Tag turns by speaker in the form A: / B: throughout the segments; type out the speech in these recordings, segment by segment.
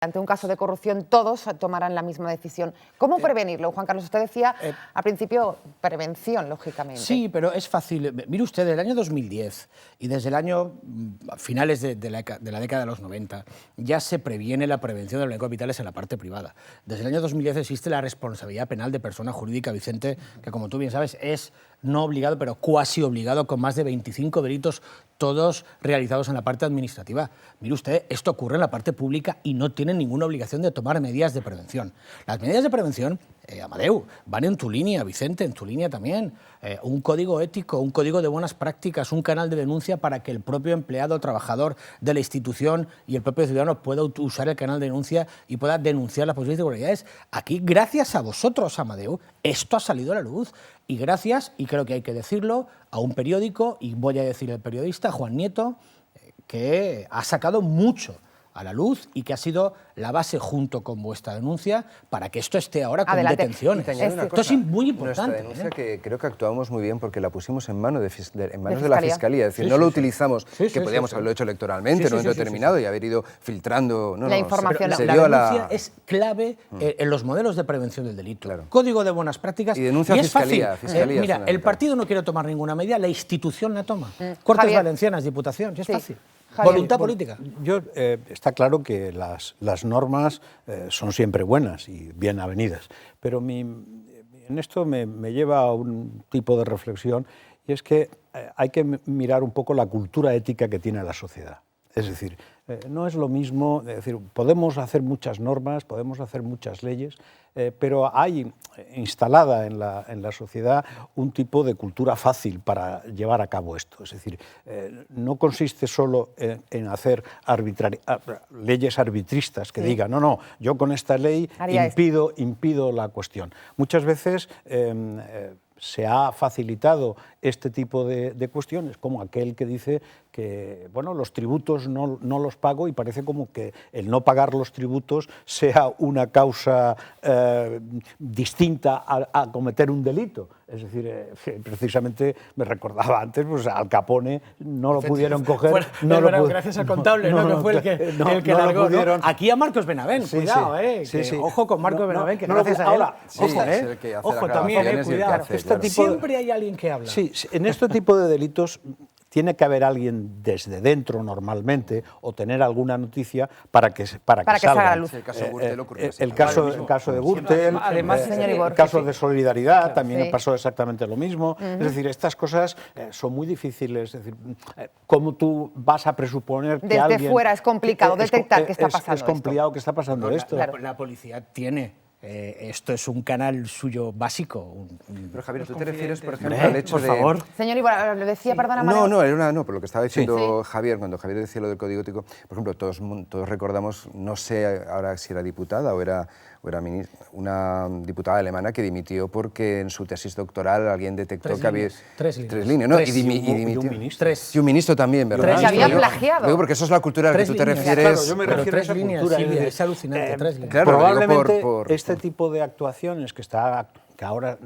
A: ante un caso de corrupción todos tomarán la misma decisión. ¿Cómo prevenirlo, Juan Carlos? Usted decía al principio prevención, lógicamente.
B: Sí, pero es fácil. Mire usted, desde el año 2010 y desde el año finales de la década de los 90 ya se previene la prevención del blanqueo de capitales en la parte privada. Desde el año 2010 existe la responsabilidad penal de persona jurídica, Vicente, que como tú bien sabes es no obligado, pero cuasi obligado, con más de 25 delitos, todos realizados en la parte administrativa. Mire usted, esto ocurre en la parte pública y no tienen ninguna obligación de tomar medidas de prevención. Las medidas de prevención, Amadeu, van en tu línea, Vicente, en tu línea también. Un código ético, un código de buenas prácticas, un canal de denuncia para que el propio empleado o trabajador de la institución y el propio ciudadano pueda usar el canal de denuncia y pueda denunciar las posibles irregularidades. Aquí, gracias a vosotros, Amadeu, esto ha salido a la luz. Y gracias, y creo que hay que decirlo, a un periódico, y voy a decir el periodista, Juan Nieto, que ha sacado mucho a la luz y que ha sido la base, junto con vuestra denuncia, para que esto esté ahora con detenciones. Esto es muy importante.
C: Nuestra denuncia, que creo que actuamos muy bien porque la pusimos en manos de la Fiscalía. Es decir, no lo utilizamos, que podíamos haberlo hecho electoralmente, en un momento determinado, y haber ido filtrando
A: la información.
B: La denuncia es clave en los modelos de prevención del delito.
C: Claro.
B: Código de buenas prácticas.
C: Y denuncia
B: es
C: Fiscalía.
B: fácil. Mira, el partido no quiere tomar ninguna medida, la institución la toma. Cortes Valencianas, Diputación, es fácil.
A: Javier.
B: Voluntad política.
D: Está claro que las normas son siempre buenas y bien avenidas, pero en esto me lleva a un tipo de reflexión, y es que hay que mirar un poco la cultura ética que tiene la sociedad. Es decir, no es lo mismo, podemos hacer muchas normas, podemos hacer muchas leyes, pero hay instalada en la sociedad un tipo de cultura fácil para llevar a cabo esto. Es decir, no consiste solo en hacer leyes arbitristas que digan, no, yo con esta ley impido la cuestión. Muchas veces se ha facilitado este tipo de cuestiones, como aquel que dice que los tributos no los pago, y parece como que el no pagar los tributos sea una causa distinta a cometer un delito. Es decir, precisamente me recordaba antes, pues Al Capone no lo pudieron coger.
B: Gracias al contable, que fue el que largó. Aquí a Marcos Benavent, cuidado, ojo con Marcos Benavent, que gracias a él. Ojo también, cuidado. Siempre hay alguien que habla.
D: Sí, en este tipo de delitos tiene que haber alguien desde dentro normalmente, o tener alguna noticia para que salga
A: a la luz.
D: El caso de Gürtel,
A: además,
D: el caso de Solidaridad, también pasó exactamente lo mismo. Es decir, estas cosas son muy difíciles. Es decir, ¿cómo tú vas a presuponer que
A: desde
D: alguien...
A: fuera es complicado detectar que está pasando
D: esto? Es complicado que está pasando esto.
B: La policía tiene... esto es un canal suyo básico.
C: Pero Javier, ¿tú te refieres, por ejemplo, al hecho
B: por favor.
A: Señor Ibarra, ¿le decía, perdona,
C: No, por lo que estaba diciendo Javier, cuando Javier decía lo del código ético, por ejemplo, todos recordamos, no sé ahora si era diputada o era una diputada alemana que dimitió porque en su tesis doctoral alguien detectó que había...
B: Tres
C: líneas, ¿no? Y dimitió. Y un ministro también, ¿verdad?
A: Que había plagiado.
C: Digo, porque eso es la cultura a la que tú te refieres.
D: Claro, yo me refiero a esa cultura.
B: Es alucinante, 3 líneas.
C: Claro,
D: probablemente este tipo de actuaciones que ahora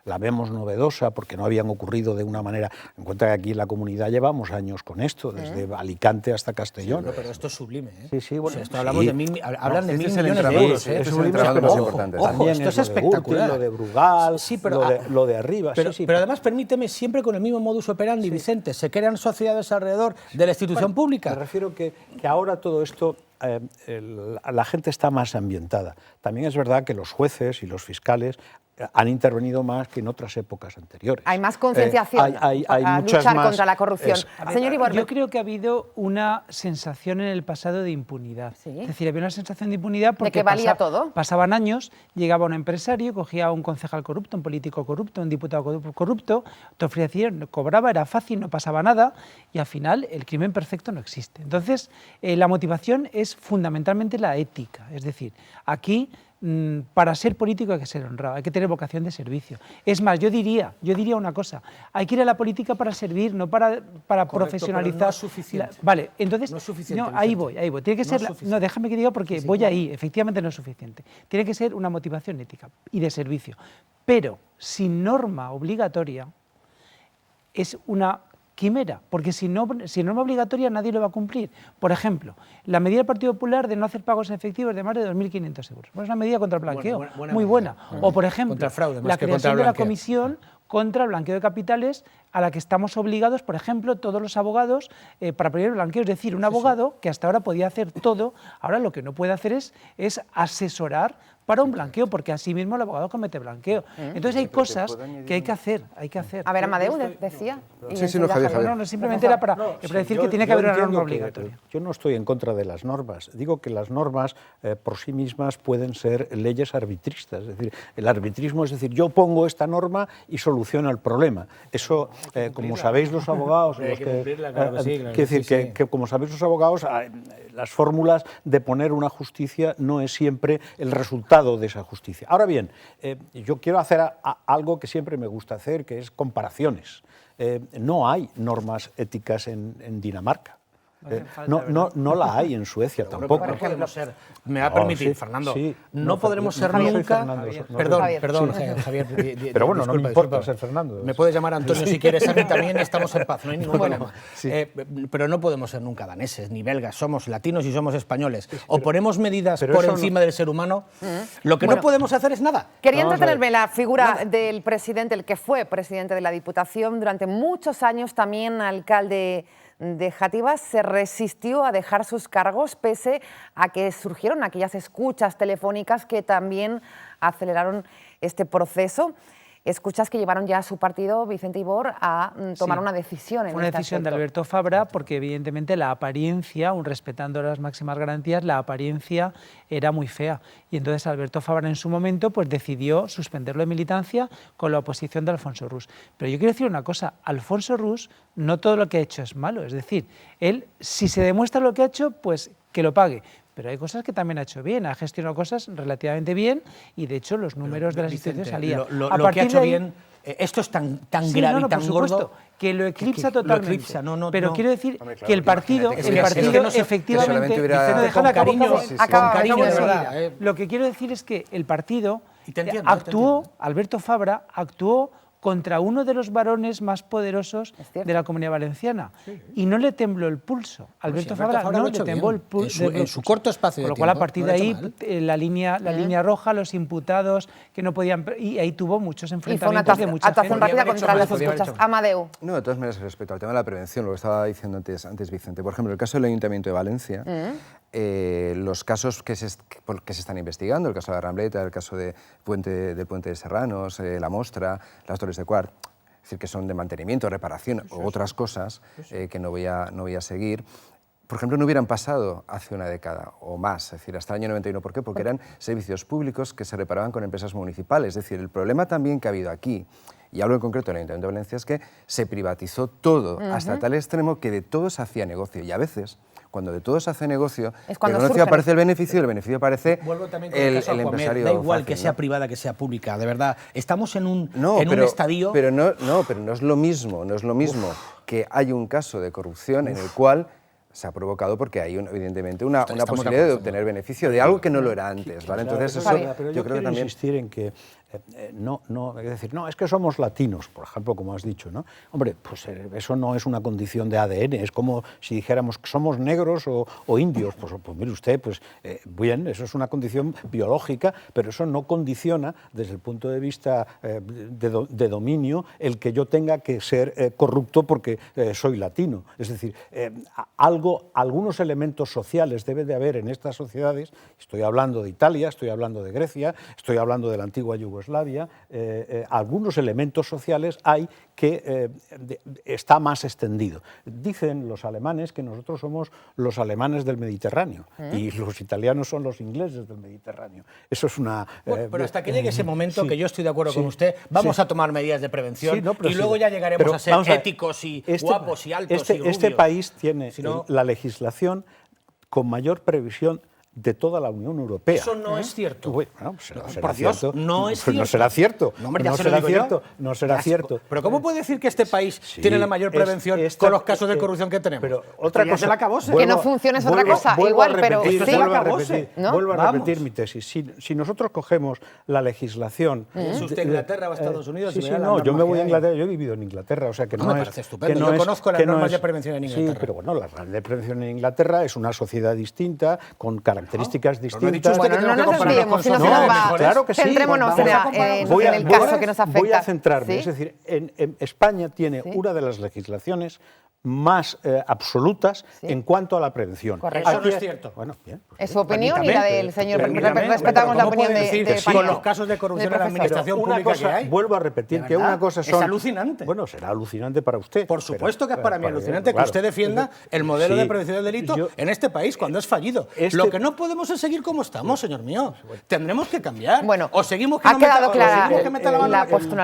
D: la vemos novedosa porque no habían ocurrido de una manera, en cuenta que aquí en la comunidad llevamos años con esto, desde Alicante hasta Castellón.
B: Pero esto es sublime,
D: Sí, bueno.
B: Esto hablamos de hablan de 1.000 millones de euros.
D: Es sublime, pero también
B: esto es
D: lo de
B: espectacular.
D: Gürtel, lo de Brugal, lo de arriba.
B: Pero además, permíteme, siempre con el mismo modus operandi, Vicente, se crean sociedades alrededor de la institución pública.
D: Me refiero que ahora todo esto... la gente está más ambientada. También es verdad que los jueces y los fiscales han intervenido más que en otras épocas anteriores.
A: Hay más concienciación
D: hay
A: para luchar contra la corrupción. Señor Ibarra,
E: yo creo que ha habido una sensación en el pasado de impunidad.
A: ¿Sí?
E: Es decir, había una sensación de impunidad porque
A: ¿de que valía todo?
E: Pasaban años, llegaba un empresario, cogía a un concejal corrupto, un político corrupto, un diputado corrupto, te ofrecían, cobraba, era fácil, no pasaba nada, y al final el crimen perfecto no existe. Entonces, la motivación es fundamentalmente la ética. Es decir, aquí para ser político hay que ser honrado, hay que tener vocación de servicio. Es más, yo diría una cosa, hay que ir a la política para servir, no para profesionalizar.
B: Pero no es suficiente.
E: Vale, entonces,
B: no es suficiente,
E: ahí voy. Tiene que ser, déjame que diga porque voy ahí,
B: no.
E: efectivamente no es suficiente. Tiene que ser una motivación ética y de servicio, pero sin norma obligatoria es una quimera, porque si norma obligatoria nadie lo va a cumplir. Por ejemplo, la medida del Partido Popular de no hacer pagos efectivos de más de 2.500 euros. Bueno, es una medida contra el blanqueo, muy buena. O, por ejemplo,
B: contra el fraude, más
E: la
B: que contra
E: creación
B: el
E: de la
B: blanqueo.
E: comisión contra el blanqueo de capitales, a la que estamos obligados, por ejemplo, todos los abogados, para prevenir el blanqueo. Es decir, un abogado que hasta ahora podía hacer todo, ahora lo que no puede hacer es asesorar para un blanqueo, porque así mismo el abogado comete blanqueo. Entonces hay cosas que hay que hacer.
A: A ver, Amadeu decía.
C: Sí, no, Javier.
E: No, simplemente era para decir que tiene que haber una norma obligatoria.
D: Yo no estoy en contra de las normas. Digo que las normas por sí mismas pueden ser leyes arbitristas. Es decir, el arbitrismo es decir, yo pongo esta norma y soluciono el problema. Eso, como sabéis los abogados, que como sabéis los abogados, las fórmulas de poner una justicia no es siempre el resultado de esa justicia. Ahora bien, yo quiero hacer algo que siempre me gusta hacer, que es comparaciones. No hay normas éticas en Dinamarca. No la hay en Suecia tampoco.
B: No podemos ser, me va a permitir, Fernando,
D: sí,
B: no podremos ser nunca... Perdón, Javier.
D: Pero bueno, no me importa ser Fernando.
B: Me puedes llamar Antonio si quieres, a mí también estamos en paz, no hay ningún problema. Pero no podemos ser nunca daneses ni belgas, somos latinos y somos españoles. O ponemos medidas por encima del ser humano, lo que no podemos hacer es nada.
A: Quería entretenerme la figura del presidente, el que fue presidente de la Diputación durante muchos años, también alcalde de Játiva, se resistió a dejar sus cargos pese a que surgieron aquellas escuchas telefónicas que también aceleraron este proceso. Escuchas que llevaron ya a su partido, Vicente Ibor, a tomar una decisión.
E: Fue una decisión de Alberto Fabra porque evidentemente la apariencia, aun respetando las máximas garantías, la apariencia era muy fea. Y entonces Alberto Fabra en su momento pues decidió suspenderlo de militancia con la oposición de Alfonso Rus. Pero yo quiero decir una cosa, Alfonso Rus no todo lo que ha hecho es malo. Es decir, él, si se demuestra lo que ha hecho, pues que lo pague. Pero hay cosas que también ha hecho bien, ha gestionado cosas relativamente bien y de hecho los números de las instituciones salían.
B: Lo que ha hecho bien, esto es tan grave y tan gordo
E: que lo eclipsa totalmente.
B: Lo eclipsa,
E: pero quiero decir que el partido efectivamente, lo que quiero decir es que el partido Alberto Fabra actuó contra uno de los varones más poderosos de la Comunidad Valenciana. Y no le tembló el pulso. Alberto Fabra no le tembló el pulso.
B: En su corto espacio de tiempo.
E: Con lo cual, a partir de ahí, la línea roja, los imputados que no podían... Y ahí tuvo muchos enfrentamientos de mucha gente.
A: Actuación rápida contra las escuchas. Amadeu.
C: No, de todas maneras, respecto al tema de la prevención, lo que estaba diciendo antes Vicente, por ejemplo, el caso del Ayuntamiento de Valencia, los casos que se están investigando, el caso de la Rambleta, el caso del Puente de Serranos, la Mostra, las Torres de Quart, es decir, que son de mantenimiento, reparación o otras cosas que no voy a seguir, por ejemplo, no hubieran pasado hace una década o más, es decir, hasta el año 91. ¿Por qué? Porque eran servicios públicos que se reparaban con empresas municipales. Es decir, el problema también que ha habido aquí, y hablo en concreto del Ayuntamiento de Valencia, es que se privatizó todo hasta tal extremo que de todo se hacía negocio. Y a veces, cuando de todo se hace negocio, el negocio aparece el beneficio y el beneficio aparece el empresario.
B: Da igual
C: fácil,
B: que sea privada que sea pública, de verdad. Estamos en un estadio...
C: Pero no es lo mismo, que hay un caso de corrupción en el cual se ha provocado porque hay evidentemente una posibilidad de obtener beneficio de algo que no lo era antes, ¿vale? Entonces eso yo creo que también
D: insistir en que es decir, no, es que somos latinos, por ejemplo, como has dicho, ¿no? Hombre, pues eso no es una condición de ADN, es como si dijéramos que somos negros o indios, pues mire usted, bien, eso es una condición biológica, pero eso no condiciona desde el punto de vista de dominio el que yo tenga que ser corrupto porque soy latino. Es decir, algunos elementos sociales debe de haber en estas sociedades, estoy hablando de Italia, estoy hablando de Grecia, estoy hablando de la antigua Yugoslavia, algunos elementos sociales hay que está más extendido. Dicen los alemanes que nosotros somos los alemanes del Mediterráneo y los italianos son los ingleses del Mediterráneo. Eso es una...
B: pero hasta que llegue ese momento, que yo estoy de acuerdo con usted, vamos a tomar medidas de prevención y luego ya llegaremos a ser éticos y guapos y altos y rubios.
D: Este país tiene la legislación con mayor previsión de toda la Unión Europea.
B: Eso no es cierto.
D: Bueno, pues será
B: por Dios,
D: cierto.
B: no es
D: Pues
B: cierto.
D: no será cierto.
B: No, hombre, ya
D: no
B: se lo
D: será
B: digo yo.
D: cierto. No será cierto.
B: Pero ¿cómo puede decir que este país
D: Sí,
B: tiene la mayor prevención
D: esta-
B: con los casos de corrupción que tenemos?
D: Pero otra
B: ya
D: cosa,
B: se la acabó, ¿eh?
A: Que no funcione es otra cosa, igual, pero sí. ¿No?
D: Vuelvo a
B: Vamos.
D: repetir mi tesis. Si nosotros cogemos la legislación...
B: ¿Es usted a Inglaterra o a Estados Unidos?
D: Sí,
B: y
D: sí,
B: verá las
D: no, yo
B: normas
D: me voy
B: que
D: a
B: hay?
D: Inglaterra, yo he vivido en Inglaterra, o sea que
B: No,
D: no
B: me
D: es...
B: parece estupendo.
D: que
B: Yo
D: no es-
B: conozco las
D: que no
B: normas
D: es-
B: de prevención en Inglaterra.
D: Sí, pero bueno, las normas de prevención en Inglaterra es una sociedad distinta, con características
B: no ha dicho
D: distintas.
B: usted que
A: Bueno, no
B: tengo que
A: nos
B: compararnos
A: desviemos,
B: con
A: si no se
B: sociedades
A: nos va.
B: mejores.
D: Claro que sí.
A: Centrémonos
B: Vamos a
A: en
B: compararnos
A: el
B: con
A: caso
B: sociedades
A: que nos afecta.
D: Voy a centrarme,
A: ¿Sí?
D: es decir, en España tiene una de las legislaciones más absolutas en cuanto a la prevención.
A: Correcto.
B: Eso no es cierto.
D: Bueno, bien.
A: Es su opinión y la del señor.
B: Permítame,
A: Respetamos la
B: ¿cómo
A: opinión
B: puede
A: de
B: decir
A: de
B: que sí,
A: Paco,
B: con los casos de corrupción
A: del
B: en la
A: profesor.
B: administración
D: Una
B: pública
D: cosa,
B: que hay?
D: vuelvo a repetir
B: ¿De
D: que
B: verdad?
D: una cosa
B: Es
D: son...
B: alucinante.
D: Bueno, será alucinante para usted.
B: Por supuesto que es para mí
D: pero,
B: alucinante que
D: claro.
B: usted defienda el modelo
D: Sí,
B: de prevención del delito
D: yo-
B: en este país cuando es fallido. Lo que no podemos es seguir como estamos, señor mío. Tendremos que cambiar.
A: Bueno,
B: o seguimos que
A: ha
B: no meta-
A: quedado
B: o
A: clara
B: seguimos que meta la mano
A: la
B: en la-
A: postura.